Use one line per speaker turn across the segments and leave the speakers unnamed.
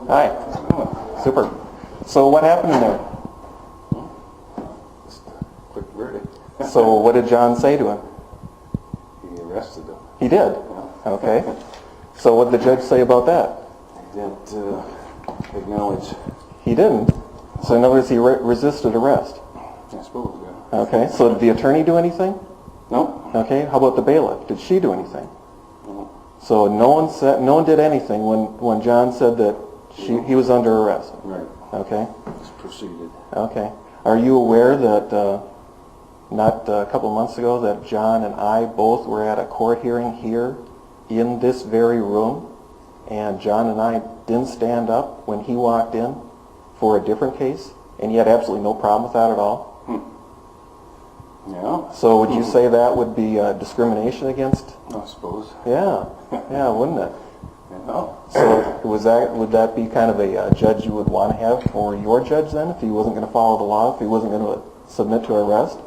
Hi. Super. So what happened in there?
Just a quick verdict.
So what did John say to him?
He arrested him.
He did?
Yeah.
Okay. So what did the judge say about that?
He didn't acknowledge.
He didn't? So in other words, he resisted arrest?
I suppose, yeah.
Okay. So did the attorney do anything?
No.
Okay. How about the bailiff? Did she do anything?
No.
So no one did anything when John said that he was under arrest?
Right.
Okay.
Just proceeded.
Okay. Are you aware that not a couple of months ago that John and I both were at a court hearing here in this very room, and John and I didn't stand up when he walked in for a different case, and he had absolutely no problem with that at all?
Yeah.
So would you say that would be discrimination against?
I suppose.
Yeah. Yeah, wouldn't it?
Yeah.
So would that be kind of a judge you would want to have for your judge then, if he wasn't going to follow the law, if he wasn't going to submit to arrest?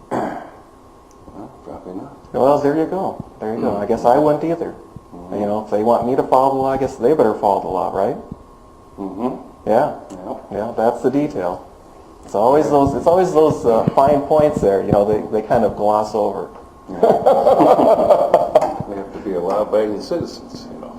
Well, probably not.
Well, there you go. There you go. I guess I wouldn't either. You know, if they want me to follow the law, I guess they better follow the law, right?
Mm-hmm.
Yeah.
Yeah.
Yeah, that's the detail. It's always those fine points there, you know, they kind of gloss over.
We have to be law-abiding citizens, you know.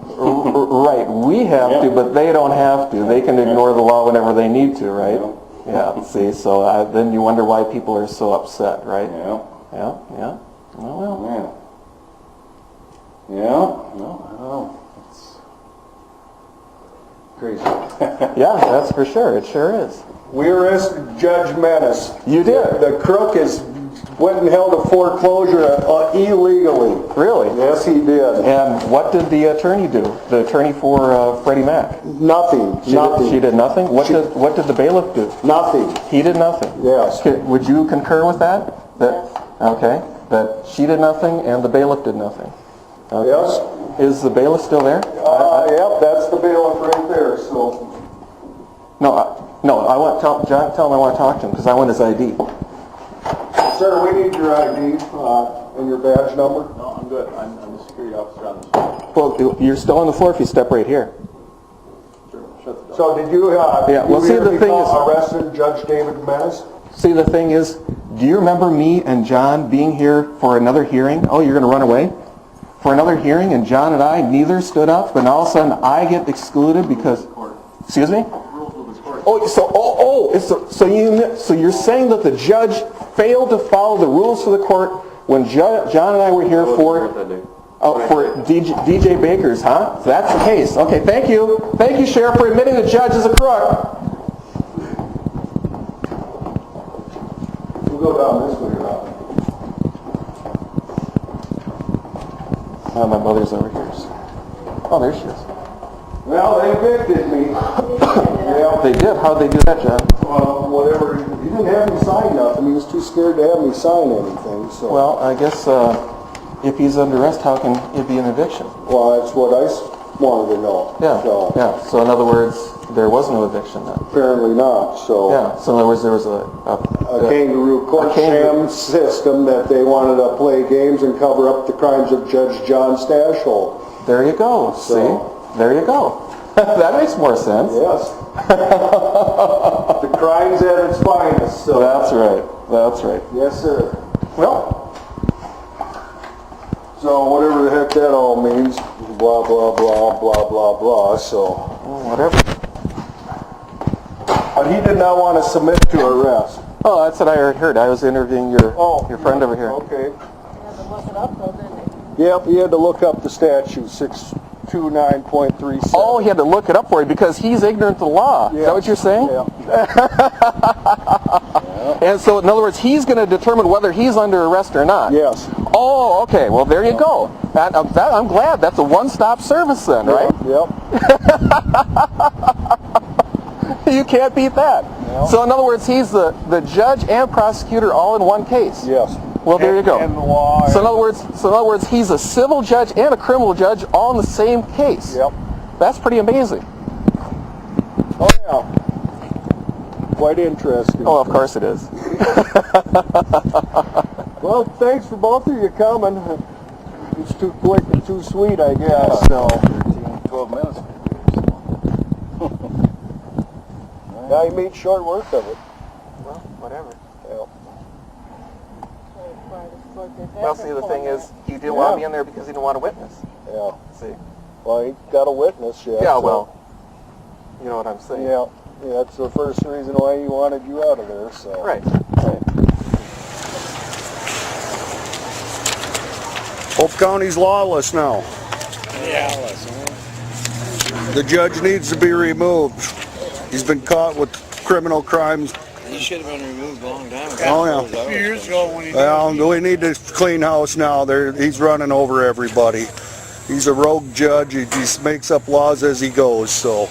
Right, we have to, but they don't have to. They can ignore the law whenever they need to, right? Yeah, see, so then you wonder why people are so upset, right?
Yeah.
Yeah, yeah. Well.
Yeah. Yeah. No, it's crazy.
Yeah, that's for sure. It sure is.
We arrested Judge Menace.
You did?
The crook went and held a foreclosure illegally.
Really?
Yes, he did.
And what did the attorney do? The attorney for Freddie Mac?
Nothing.
She did nothing? What did the bailiff do?
Nothing.
He did nothing?
Yes.
Okay, would you concur with that? Okay. That she did nothing and the bailiff did nothing? Okay.
Yes.
Is the bailiff still there?
Yep, that's the bailiff right there. So.
No, I want John. Tell him I want to talk to him because I want his ID.
Sir, we need your ID and your badge number.
No, I'm good. I'm the security officer on the street.
Well, you're still on the floor if you step right here.
Sure. Shut the door.
So did you?
Yeah. Well, see, the thing is,
arrested Judge David Menace.
See, the thing is, do you remember me and John being here for another hearing? Oh, you're going to run away? For another hearing, and John and I neither stood up, and all of a sudden I get excluded because... Excuse me? So you're saying that the judge failed to follow the rules of the court when John and I were here for DJ Baker's, huh? So that's the case. Okay, thank you. Thank you, Sheriff, for admitting the judge is a crook.
We'll go down this way, Rob.
Oh, my mother's over here. Oh, there she is.
Well, they evicted me. Yeah.
They did? How'd they do that, John?
Whatever. He didn't have me sign nothing. He was too scared to have me sign anything. So.
Well, I guess if he's under arrest, how can it be an eviction?
Well, that's what I wanted to know.
Yeah.
So,
Yeah. So in other words, there was no eviction then.
apparently not. So.
Yeah. So in other words, there was a
kangaroo court sham system that they wanted to play games and cover up the crimes of Judge John Stashel.
There you go.
So,
see? There you go. That makes more sense.
Yes. The crime's at its finest. So.
That's right. That's right.
Yes, sir.
Well.
So whatever the heck that all means, blah, blah, blah, blah, blah, blah, so.
Whatever.
But he did not want to submit to arrest.
Oh, that's what I heard. I was interviewing your friend over here.
Okay.
He had to look it up though, didn't he?
Yep, he had to look up the statute, 629.37.
Oh, he had to look it up for you because he's ignorant to the law.
Yeah.
Is that what you're saying?
Yeah.
And so, in other words, he's going to determine whether he's under arrest or not.
Yes.
Oh, okay. Well, there you go. I'm glad. That's a one-stop service then, right?
Yep.
You can't beat that.
Yeah.
So, in other words, he's the judge and prosecutor all in one case.
Yes.
Well, there you go.
And the law.
So in other words, he's a civil judge and a criminal judge all in the same case.
Yep.
That's pretty amazing.
Oh yeah. Quite interesting.
Oh, of course it is.
Well, thanks for both of you coming. It's too quick and too sweet, I guess. So.
12 minutes.
Yeah, he made short work of it.
Well, whatever.
Yeah.
Well, see, the thing is, he didn't want to be in there because he didn't want to witness.
Yeah.
See?
Well, he got a witness yet.
Yeah,
so-
well, you know what I'm saying.
Yeah. Yeah, that's the first reason why he wanted you out of there, so.
Right.
Hope County's lawless now.
Yeah.
The judge needs to be removed. He's been caught with criminal crimes.
He should have been removed a long time ago.
Oh, yeah.
A
few years ago when he
Well, we need to clean house now. He's running over everybody. He's a rogue judge. He just makes up laws as he goes, so.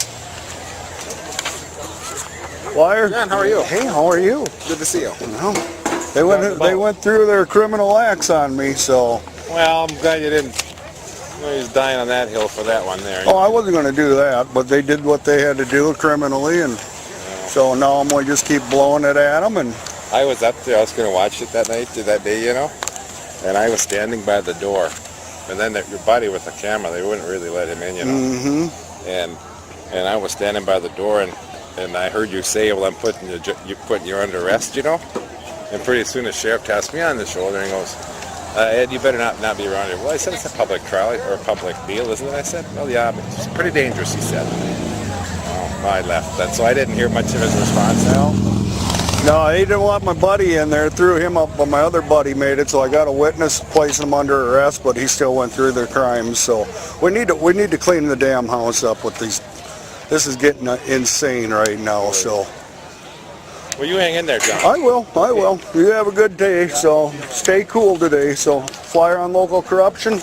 Wire?
John, how are you?
Hey, how are you?
Good to see you.
Well, they went through their criminal acts on me, so.
Well, I'm glad you didn't. Well, he's dying on that hill for that one there.
Oh, I wasn't going to do that, but they did what they had to do criminally, and so now I'm going to just keep blowing it at them. And
I was up there. I was going to watch it that day, you know, and I was standing by the door, and then your buddy with the camera, they wouldn't really let him in, you know. And I was standing by the door, and I heard you say, "Well, I'm putting you under arrest," you know. And pretty soon the sheriff taps me on the shoulder and goes, "Ed, you better not be around here." Well, I said, "It's a public trial or a public deal, isn't it?" I said, "Well, yeah, but it's pretty dangerous," he said. Oh, I left that, so I didn't hear much of his response now.
no, he didn't want my buddy in there. Threw him up, but my other buddy made it. So I got a witness, placing him under arrest, but he still went through their crimes. So we need to clean the damn house up with these. This is getting insane right now. So.
Well, you hang in there, John.
I will. You have a good day, so stay cool today. So, flyer on local corruption.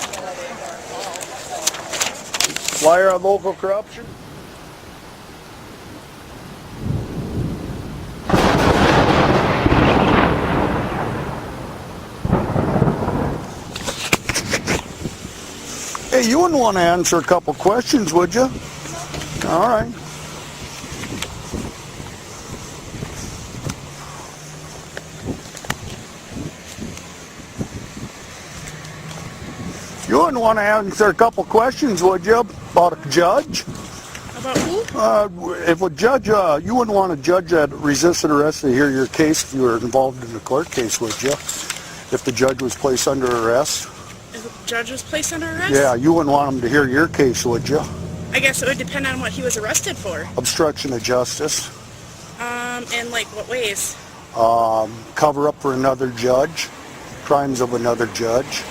Flyer on local corruption. Hey, you wouldn't want to answer a couple questions, would you? All right. You wouldn't want to answer a couple questions, would you, about a judge?
About who?
If a judge, you wouldn't want a judge that resisted arrest to hear your case if you were involved in a court case, would you? If the judge was placed under arrest?
If the judge was placed under arrest?
Yeah, you wouldn't want him to hear your case, would you?
I guess it would depend on what he was arrested for.
Obstruction of justice,
In like what ways?
cover up for another judge, crimes of another judge.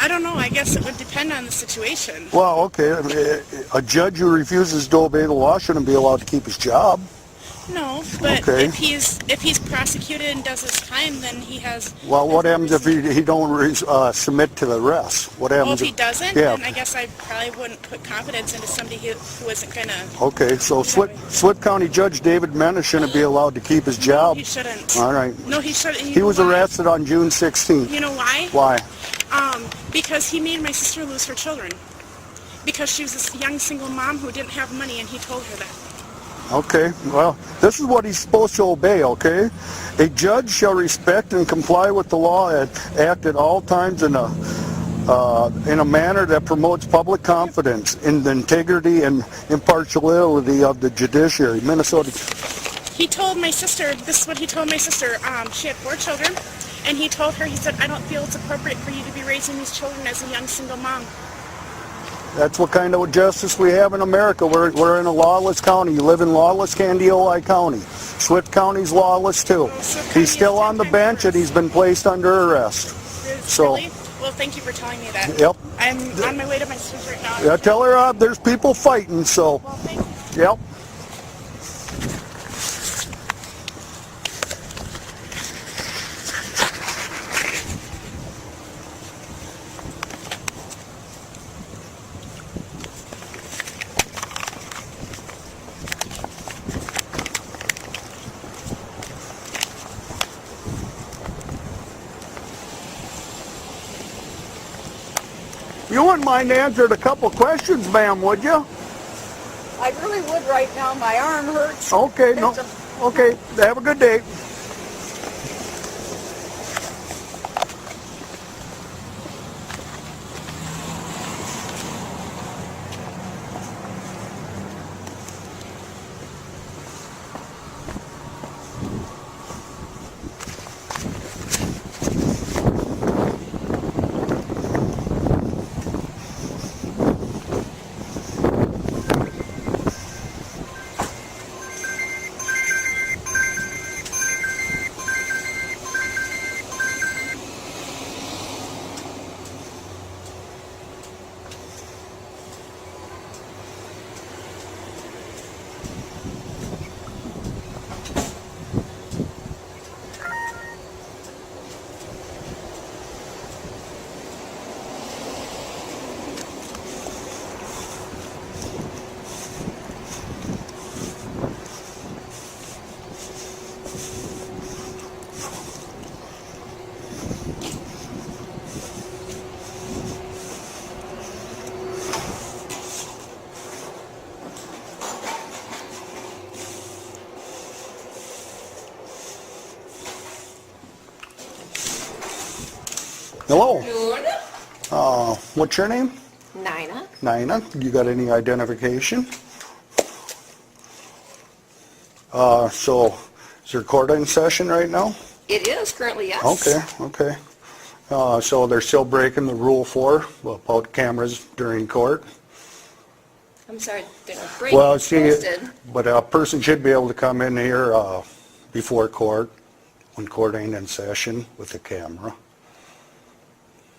I don't know. I guess it would depend on the situation.
Well, okay, a judge who refuses to obey the law shouldn't be allowed to keep his job.
No, but
Okay.
if he's prosecuted and does his time, then he has.
Well, what happens if he don't submit to the arrest? What
Well,
happens
if he doesn't,
Yeah.
then I guess I probably wouldn't put confidence into somebody who isn't gonna.
Okay, so Swift County Judge David Menace shouldn't be allowed to keep his job.
No, he shouldn't.
All right.
No, he shouldn't. You
He
know
was
why?
arrested on June 16th.
You know why?
Why?
Because he made my sister lose her children. Because she was this young single mom who didn't have money, and he told her that.
Okay, well, this is what he's supposed to obey, okay? A judge shall respect and comply with the law and act at all times in a manner that promotes public confidence in the integrity and impartiality of the judiciary. Minnesota.
He told my sister, this is what he told my sister, she had 4 children, and he told her, he said, I don't feel it's appropriate for you to be raising these children as a young single mom.
That's what kind of justice we have in America. We're in a lawless county. You live in lawless Candioi County. Swift County's lawless too. He's still on the bench and he's been placed under arrest. So,
Really? Well, thank you for telling me that.
Yep.
I'm on my way to my sister's right now.
Yeah, tell her there's people fighting, so,
Well, thank you.
yep. You wouldn't mind answering a couple questions, ma'am, would you?
I really would right now. My arm hurts.
Okay, no. Okay, have a good day. Hello.
Good.
What's your name?
Nina.
Nina. You got any identification? So, is your court in session right now?
It is currently, yes.
Okay. So they're still breaking the Rule 4 about cameras during court?
I'm sorry, they're not break
Well, see,
posted.
but a person should be able to come in here before court, when court ain't in session, with a camera.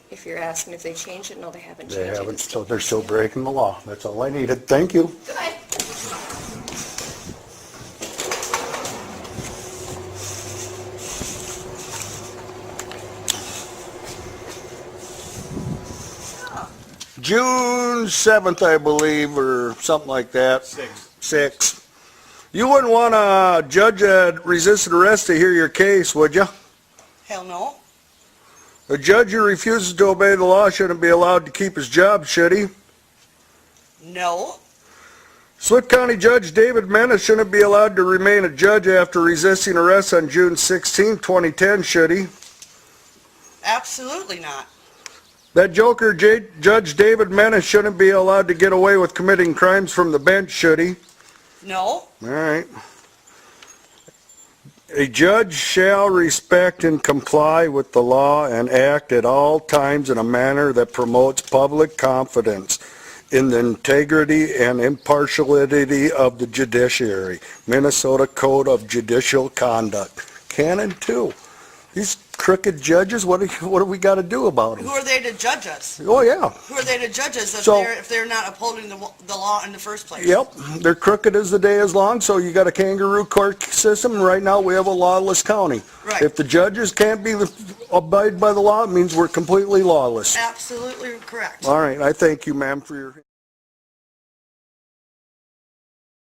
If you're asking if they changed it, no, they haven't
They
changed it.
haven't,
It's
so
still
they're still
posted.
breaking the law. That's all I needed. Thank you.
Good night.
June 7th, I believe, or something like that. 6th. You wouldn't want a judge that resisted arrest to hear your case, would you?
Hell no.
A judge who refuses to obey the law shouldn't be allowed to keep his job, should he?
No.
Swift County Judge David Menace shouldn't be allowed to remain a judge after resisting arrest on June 16, 2010, should he?
Absolutely not.
That joker Judge David Menace shouldn't be allowed to get away with committing crimes from the bench, should he?
No.
All right. A judge shall respect and comply with the law and act at all times in a manner that promotes public confidence in the integrity and impartiality of the judiciary. Minnesota Code of Judicial Conduct. Canon 2. These crooked judges, what do we got to do about them?
Who are they to judge us?
Oh, yeah.
Who are they to judge us
So-
if they're not upholding the law in the first place?
Yep, they're crooked as the day is long, so you got a kangaroo court system, and right now we have a lawless county.
Right.
If the judges can't abide by the law, it means we're completely lawless.
Absolutely correct.
All right, I thank you, ma'am, for your...